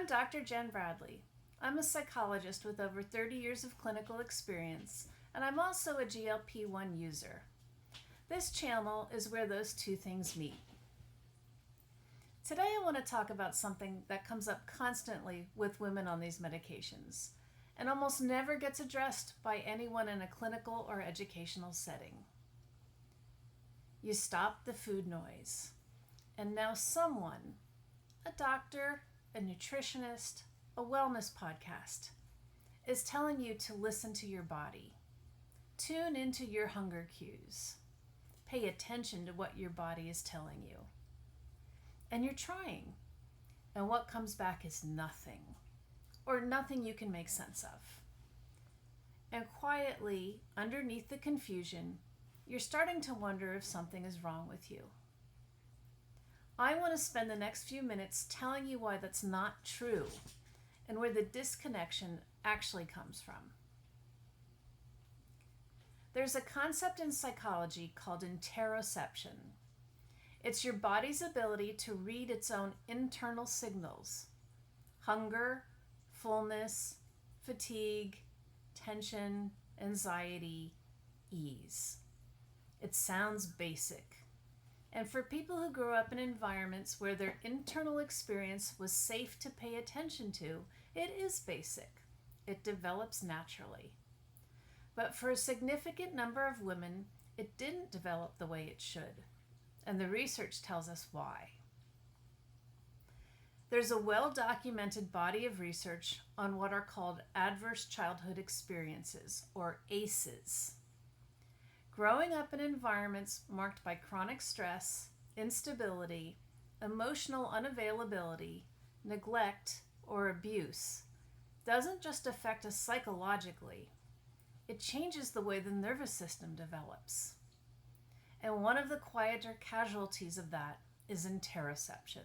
Dr. Jen Bradley. I'm a psychologist with over 30 years of clinical experience, and I'm also a GLP-1 user. This channel is where those two things meet. Today I want to talk about something that comes up constantly with women on these medications and almost never gets addressed by anyone in a clinical or educational setting. You stop the food noise, and now someone, a doctor, a nutritionist, a wellness podcast, is telling you to listen to your body. Tune into your hunger cues. Pay attention to what your body is telling you. And you're trying, and what comes back is nothing, or nothing you can make sense of. And quietly, underneath the confusion, you're starting to wonder if something is wrong with you. I want to spend the next few minutes telling you why that's not true and where the disconnection actually comes from. There's a concept in psychology called interoception. It's your body's ability to read its own internal signals: hunger, fullness, fatigue, tension, anxiety, ease. It sounds basic. And for people who grew up in environments where their internal experience was safe to pay attention to, it is basic. It develops naturally. But for a significant number of women, it didn't develop the way it should. And the research tells us why. There's a well-documented body of research on what are called adverse childhood experiences, or ACEs. Growing up in environments marked by chronic stress, instability, emotional unavailability, neglect, or abuse doesn't just affect us psychologically. It changes the way the nervous system develops. And one of the quieter casualties of that is interoception.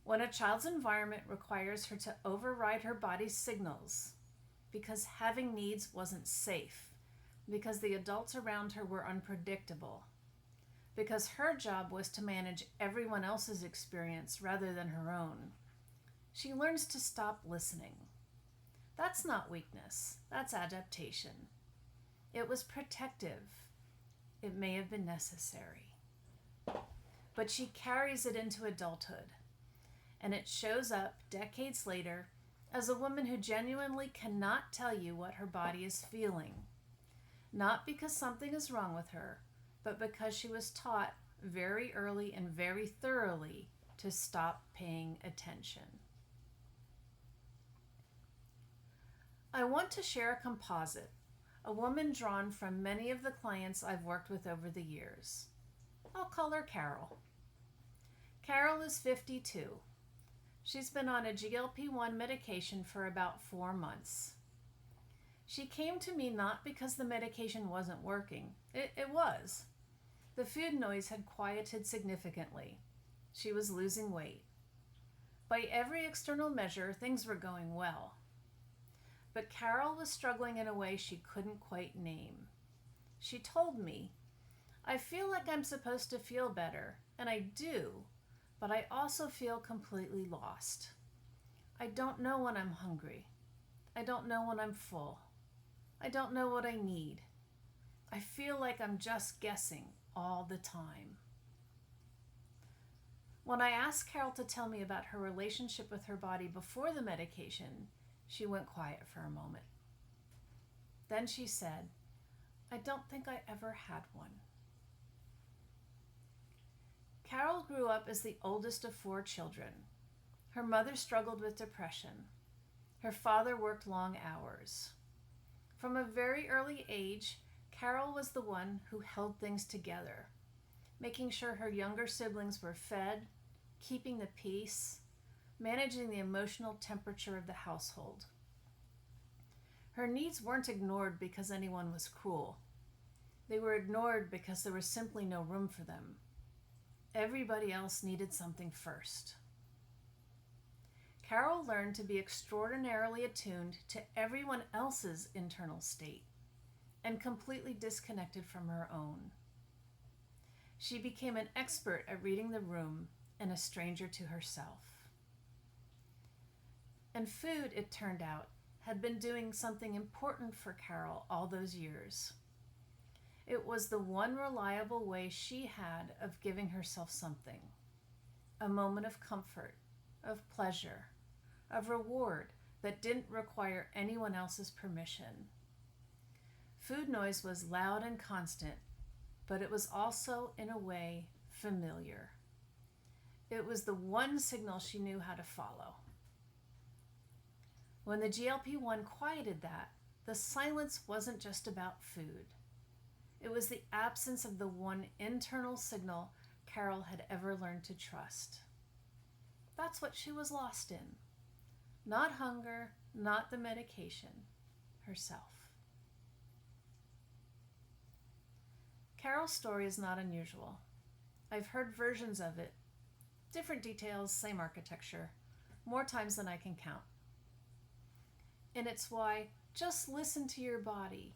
When a child's environment requires her to override her body's signals because having needs wasn't safe, because the adults around her were unpredictable, because her job was to manage everyone else's experience rather than her own, she learns to stop listening. That's not weakness, that's adaptation. It was protective. It may have been necessary. But she carries it into adulthood, and it shows up decades later as a woman who genuinely cannot tell you what her body is feeling. Not because something is wrong with her, but because she was taught very early and very thoroughly to stop paying attention. I want to share a composite, a woman drawn from many of the clients I've worked with over the years. I'll call her Carol. Carol is 52. She's been on a GLP-1 medication for about 4 months. She came to me not because the medication wasn't working. It was. The food noise had quieted significantly. She was losing weight. By every external measure, things were going well. But Carol was struggling in a way she couldn't quite name. She told me, "I feel like I'm supposed to feel better, and I do, but I also feel completely lost. I don't know when I'm hungry. I don't know when I'm full. I don't know what I need. I feel like I'm just guessing all the time." When I asked Carol to tell me about her relationship with her body before the medication, she went quiet for a moment. Then she said, "I don't think I ever had one." Carol grew up as the oldest of 4 children. Her mother struggled with depression. Her father worked long hours. From a very early age, Carol was the one who held things together, making sure her younger siblings were fed, keeping the peace, managing the emotional temperature of the household. Her needs weren't ignored because anyone was cruel. They were ignored because there was simply no room for them. Everybody else needed something first. Carol learned to be extraordinarily attuned to everyone else's internal state and completely disconnected from her own. She became an expert at reading the room and a stranger to herself. And food, it turned out, had been doing something important for Carol all those years. It was the one reliable way she had of giving herself something, a moment of comfort, of pleasure, of reward that didn't require anyone else's permission. Food noise was loud and constant, but it was also, in a way, familiar. It was the one signal she knew how to follow. When the GLP-1 quieted that, the silence wasn't just about food. It was the absence of the one internal signal Carol had ever learned to trust. That's what she was lost in. Not hunger, not the medication, herself. Carol's story is not unusual. I've heard versions of it, different details, same architecture, more times than I can count. And it's why just listen to your body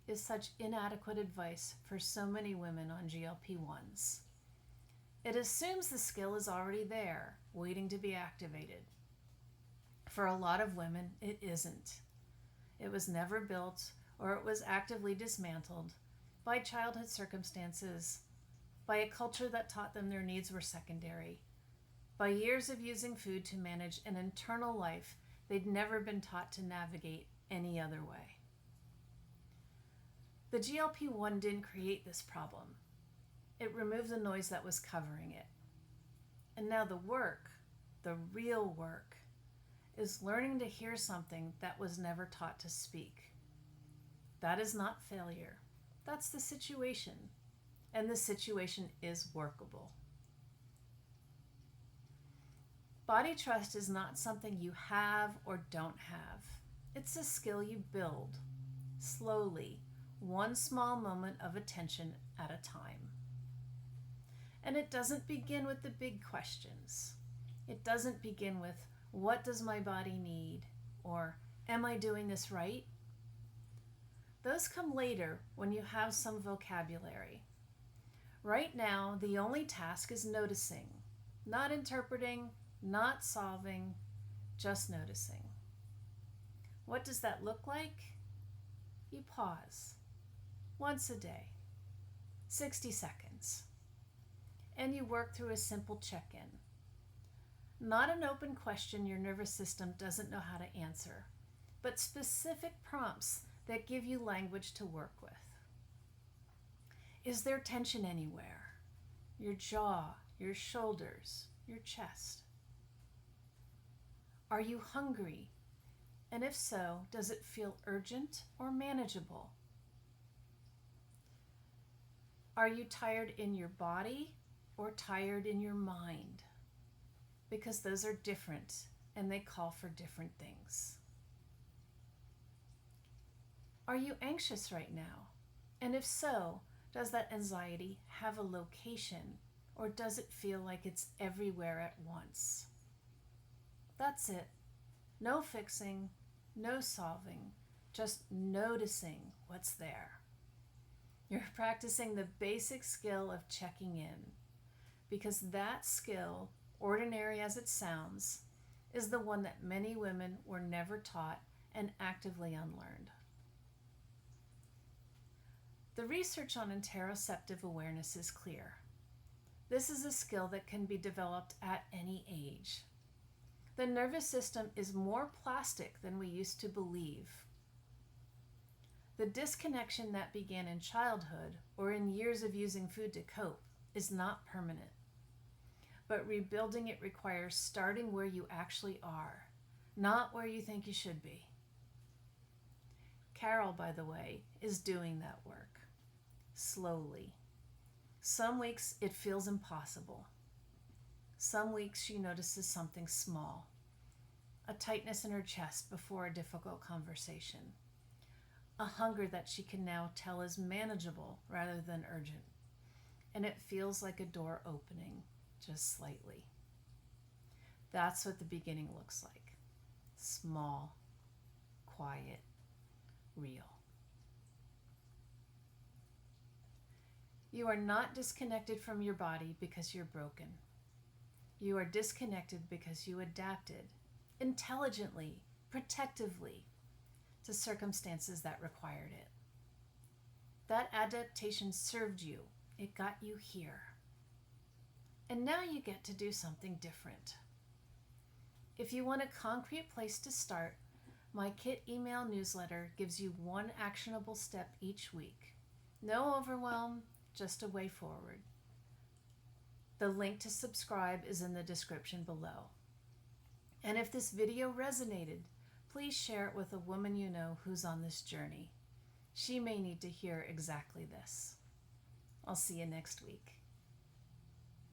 is such inadequate advice for so many women on GLP-1s. It assumes the skill is already there, waiting to be activated. For a lot of women, it isn't. It was never built, or it was actively dismantled by childhood circumstances, by a culture that taught them their needs were secondary, by years of using food to manage an internal life they'd never been taught to navigate any other way. The GLP-1 didn't create this problem. It removed the noise that was covering it. And now the work, the real work, is learning to hear something that was never taught to speak. That is not failure. That's the situation. And the situation is workable. Body trust is not something you have or don't have. It's a skill you build, slowly, one small moment of attention at a time. And it doesn't begin with the big questions. It doesn't begin with, what does my body need? Or, am I doing this right? Those come later when you have some vocabulary. Right now, the only task is noticing, not interpreting, not solving, just noticing. What does that look like? You pause once a day, 60 seconds, and you work through a simple check-in. Not an open question your nervous system doesn't know how to answer, but specific prompts that give you language to work with. Is there tension anywhere? Your jaw, your shoulders, your chest? Are you hungry? And if so, does it feel urgent or manageable? Are you tired in your body or tired in your mind? Because those are different and they call for different things. Are you anxious right now? And if so, does that anxiety have a location or does it feel like it's everywhere at once? That's it. No fixing, no solving, just noticing what's there. You're practicing the basic skill of checking in, because that skill, ordinary as it sounds, is the one that many women were never taught and actively unlearned. The research on interoceptive awareness is clear. This is a skill that can be developed at any age. The nervous system is more plastic than we used to believe. The disconnection that began in childhood or in years of using food to cope is not permanent. But rebuilding it requires starting where you actually are, not where you think you should be. Carol, by the way, is doing that work, slowly. Some weeks it feels impossible. Some weeks she notices something small, a tightness in her chest before a difficult conversation, a hunger that she can now tell is manageable rather than urgent, and it feels like a door opening, just slightly. That's what the beginning looks like. Small, quiet, real. You are not disconnected from your body because you're broken. You are disconnected because you adapted intelligently, protectively, to circumstances that required it. That adaptation served you. It got you here. And now you get to do something different. If you want a concrete place to start, my KIT email newsletter gives you one actionable step each week. No overwhelm, just a way forward. The link to subscribe is in the description below. And if this video resonated, please share it with a woman you know who's on this journey. She may need to hear exactly this. I'll see you next week.